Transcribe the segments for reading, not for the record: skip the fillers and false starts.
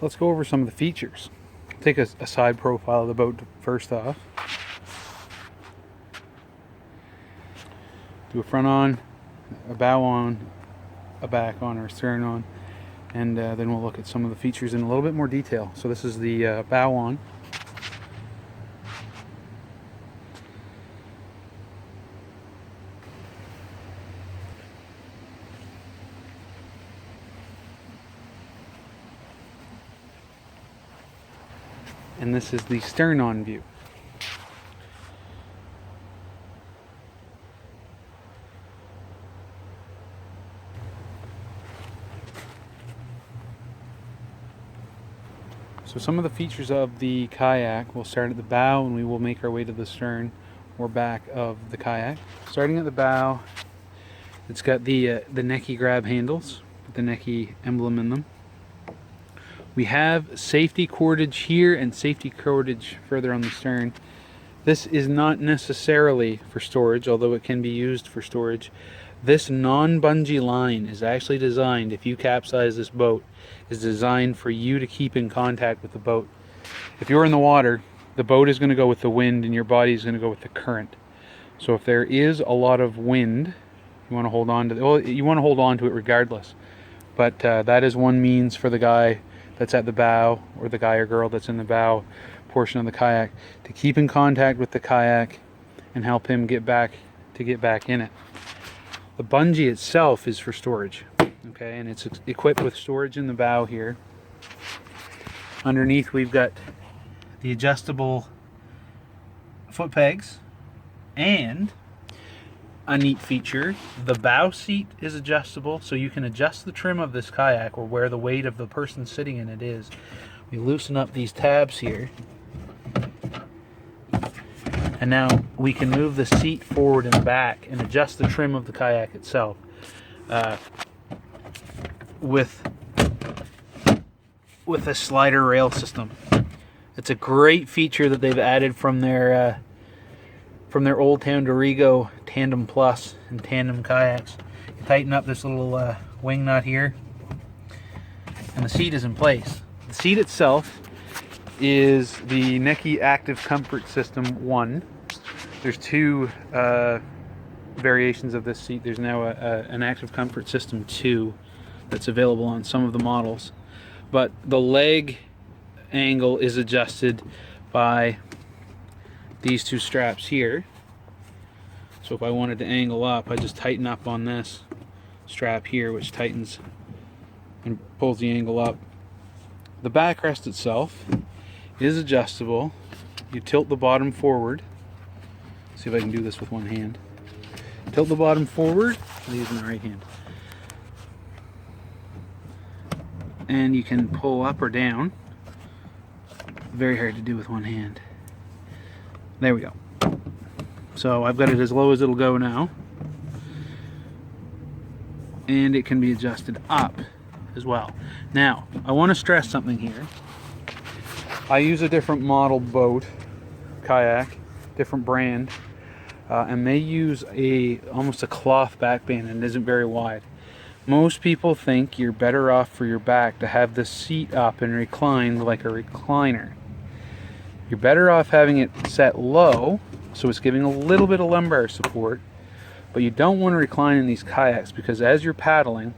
So let's go over some of the features. Take a side profile of the boat first off. Do a front on, a bow on, a back on, or a stern on, and then we'll look at some of the features in a little bit more detail. So this is the bow on. And this is the stern on view. So some of the features of the kayak, we'll start at the bow and we will make our way to the stern or back of the kayak. Starting at the bow, it's got the Necky grab handles with the Necky emblem in them. We have safety cordage here and safety cordage further on the stern. This is not necessarily for storage, although it can be used for storage. This non-bungee line is actually designed, if you capsize this boat, is designed for you to keep in contact with the boat. If you're in the water, the boat is going to go with the wind and your body is going to go with the current. So if there is a lot of wind, you want to hold on to you want to hold on to it regardless. But that is one means for the guy that's at the bow, or the guy or girl that's in the bow portion of the kayak, to keep in contact with the kayak and help him get back in it. The bungee itself is for storage, okay, and it's equipped with storage in the bow here. Underneath we've got the adjustable foot pegs, and a neat feature, the bow seat is adjustable, so you can adjust the trim of this kayak or where the weight of the person sitting in it is. We loosen up these tabs here, and now we can move the seat forward and back and adjust the trim of the kayak itself with a slider rail system. It's a great feature that they've added from their Old Town Dorigo Tandem Plus and Tandem kayaks. You tighten up this little wing nut here, and the seat is in place. The seat itself is the Necky Active Comfort System 1. There's two variations of this seat. There's now an Active Comfort System 2 that's available on some of the models. But the leg angle is adjusted by these two straps here. So if I wanted to angle up, I just tighten up on this strap here, which tightens and pulls the angle up. The backrest itself is adjustable. You tilt the bottom forward. See if I can do this with one hand. Tilt the bottom forward. I'm using the right hand. And you can pull up or down. Very hard to do with one hand. There we go. So I've got it as low as it'll go now. And it can be adjusted up as well. Now, I want to stress something here. I use a different model boat, kayak, different brand, and they use almost a cloth backband and it isn't very wide. Most people think you're better off for your back to have the seat up and reclined like a recliner. You're better off having it set low, so it's giving a little bit of lumbar support, but you don't want to recline in these kayaks because as you're paddling,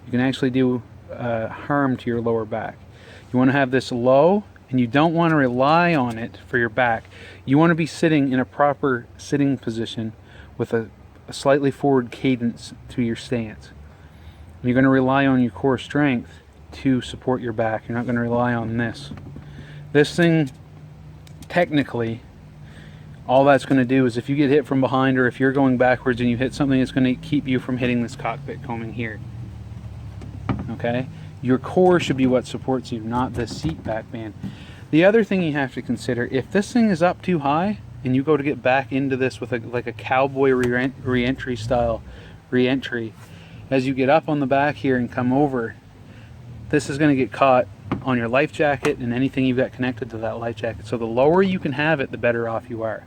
you can actually do harm to your lower back. You want to have this low, and you don't want to rely on it for your back. You want to be sitting in a proper sitting position with a slightly forward cadence to your stance. You're going to rely on your core strength to support your back. You're not going to rely on this. This thing, technically, all that's going to do is if you get hit from behind or if you're going backwards and you hit something, it's going to keep you from hitting this cockpit combing here. Okay? Your core should be what supports you, not the seat backband. The other thing you have to consider, if this thing is up too high and you go to get back into this with like a cowboy re-entry style re-entry, as you get up on the back here and come over, this is going to get caught on your life jacket and anything you've got connected to that life jacket. So the lower you can have it, the better off you are.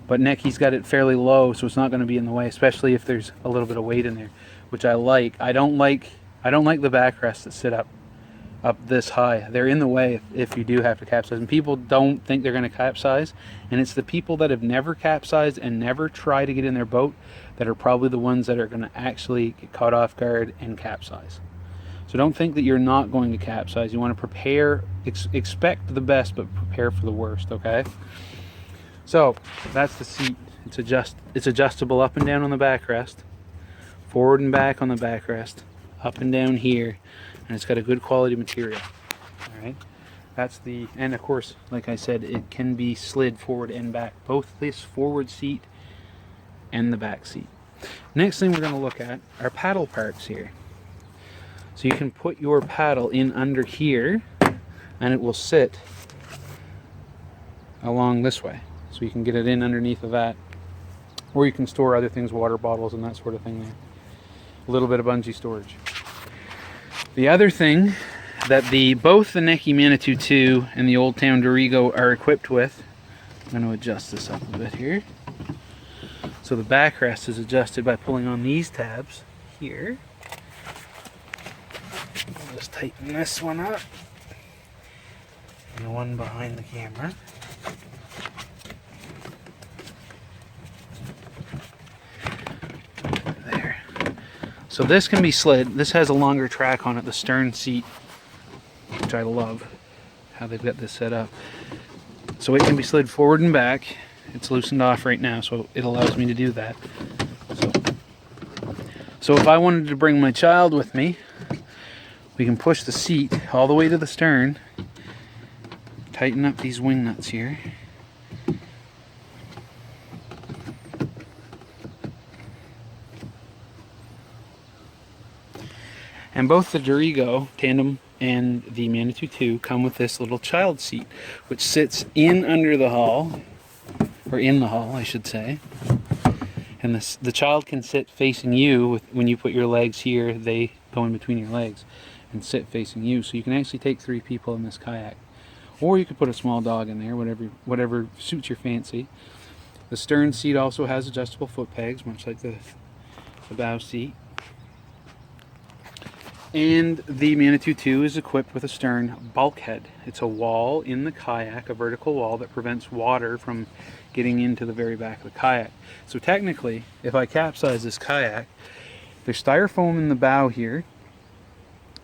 But Necky's got it fairly low, so it's not going to be in the way, especially if there's a little bit of weight in there, which I like. I don't like the backrests that sit up up this high. They're in the way if you do have to capsize. And people don't think they're going to capsize. And it's the people that have never capsized and never try to get in their boat that are probably the ones that are going to actually get caught off guard and capsize. So don't think that you're not going to capsize. You want to prepare, expect the best, but prepare for the worst, okay? So that's the seat. It's adjustable up and down on the backrest, forward and back on the backrest, up and down here, and it's got a good quality material. All right, that's the, and of course, like I said, it can be slid forward and back, both this forward seat and the back seat. Next thing we're going to look at are paddle parks here. So you can put your paddle in under here, and it will sit along this way. So you can get it in underneath of that, or you can store other things, water bottles and that sort of thing there. A little bit of bungee storage. The other thing that both the Necky Manitou II and the Old Town Dorigo are equipped with, I'm going to adjust this up a bit here. So the backrest is adjusted by pulling on these tabs here. I'll just tighten this one up, and the one behind the camera. So this can be slid. This has a longer track on it, the stern seat, which I love how they've got this set up. So it can be slid forward and back. It's loosened off right now, so it allows me to do that. So if I wanted to bring my child with me, we can push the seat all the way to the stern, tighten up these wing nuts here. And both the Dorigo Tandem and the Manitou II come with this little child seat, which sits in under the hull, or in the hull, I should say. And the child can sit facing you. When you put your legs here, they go in between your legs and sit facing you. So you can actually take 3 people in this kayak. Or you could put a small dog in there, whatever suits your fancy. The stern seat also has adjustable foot pegs, much like the bow seat. And the Manitou II is equipped with a stern bulkhead. It's a wall in the kayak, a vertical wall that prevents water from getting into the very back of the kayak. So technically, if I capsize this kayak, there's styrofoam in the bow here.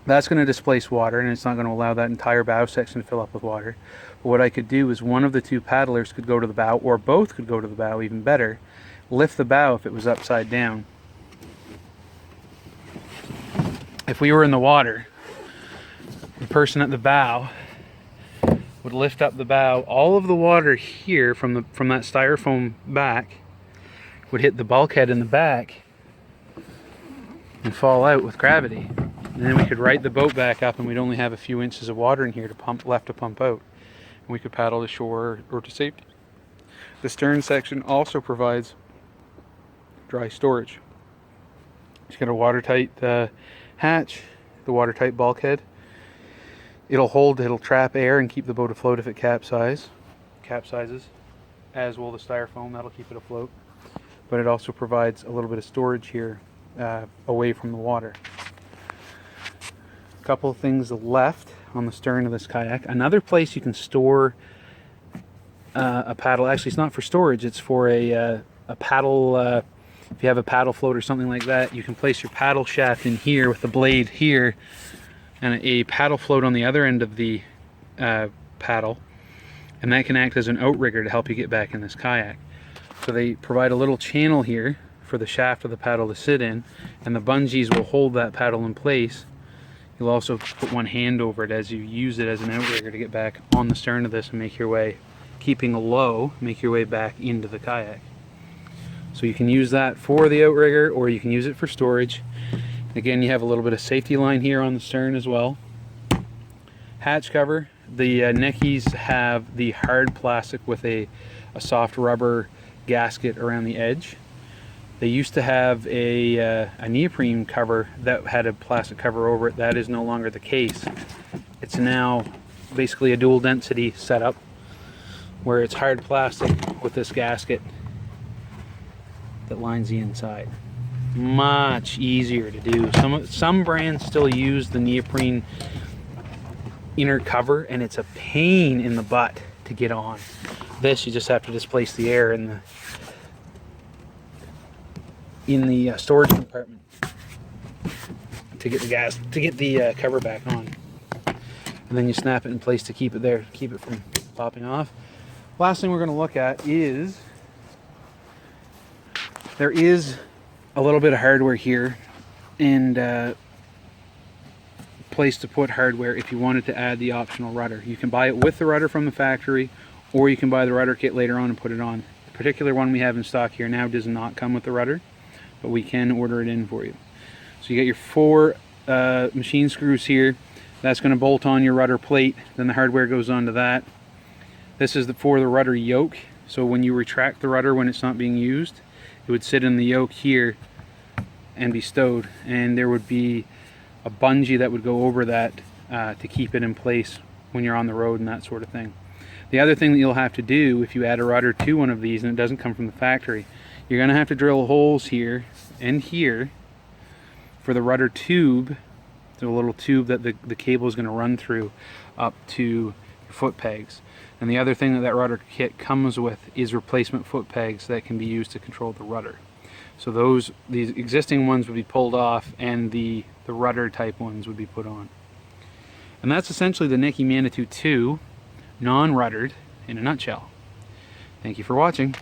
That's going to displace water, and it's not going to allow that entire bow section to fill up with water. But what I could do is one of the 2 paddlers could go to the bow, or both could go to the bow, even better, lift the bow if it was upside down. If we were in the water, the person at the bow would lift up the bow. All of the water here from that styrofoam back would hit the bulkhead in the back and fall out with gravity. And then we could right the boat back up, and we'd only have a few inches of water in here to pump out. And we could paddle to shore or to safety. The stern section also provides dry storage. It's got a watertight hatch, the watertight bulkhead. It'll trap air and keep the boat afloat if it capsizes, as will the styrofoam. That'll keep it afloat. But it also provides a little bit of storage here away from the water. A couple of things left on the stern of this kayak. Another place you can store a paddle. Actually, it's not for storage. It's for a paddle. If you have a paddle float or something like that, you can place your paddle shaft in here with the blade here and a paddle float on the other end of the paddle, and that can act as an outrigger to help you get back in this kayak. So they provide a little channel here for the shaft of the paddle to sit in, and the bungees will hold that paddle in place. You'll also put one hand over it as you use it as an outrigger to get back on the stern of this and make your way, keeping low, make your way back into the kayak. So you can use that for the outrigger, or you can use it for storage. Again, you have a little bit of safety line here on the stern as well. Hatch cover. The Neckys have the hard plastic with a soft rubber gasket around the edge. They used to have a neoprene cover that had a plastic cover over it. That is no longer the case. It's now basically a dual density setup where it's hard plastic with this gasket that lines the inside. Much easier to do. Some brands still use the neoprene inner cover, and it's a pain in the butt to get on. This, you just have to displace the air in the storage compartment to get the cover back on, and then you snap it in place to keep it there, keep it from popping off. Last thing we're going to look at is there is a little bit of hardware here, and place to put hardware if you wanted to add the optional rudder. You can buy it with the rudder from the factory, or you can buy the rudder kit later on and put it on. The particular one we have in stock here now does not come with the rudder, but we can order it in for you. So you get your 4 machine screws here. That's going to bolt on your rudder plate, then the hardware goes onto that. This is for the rudder yoke, so when you retract the rudder when it's not being used, it would sit in the yoke here and be stowed, and there would be a bungee that would go over that to keep it in place when you're on the road and that sort of thing. The other thing that you'll have to do if you add a rudder to one of these and it doesn't come from the factory, you're going to have to drill holes here and here for the rudder tube, the little tube that the cable is going to run through up to your foot pegs. And the other thing that that rudder kit comes with is replacement foot pegs that can be used to control the rudder. So these existing ones would be pulled off, and the rudder type ones would be put on. And that's essentially the Necky Manitou II non-ruddered in a nutshell. Thank you for watching.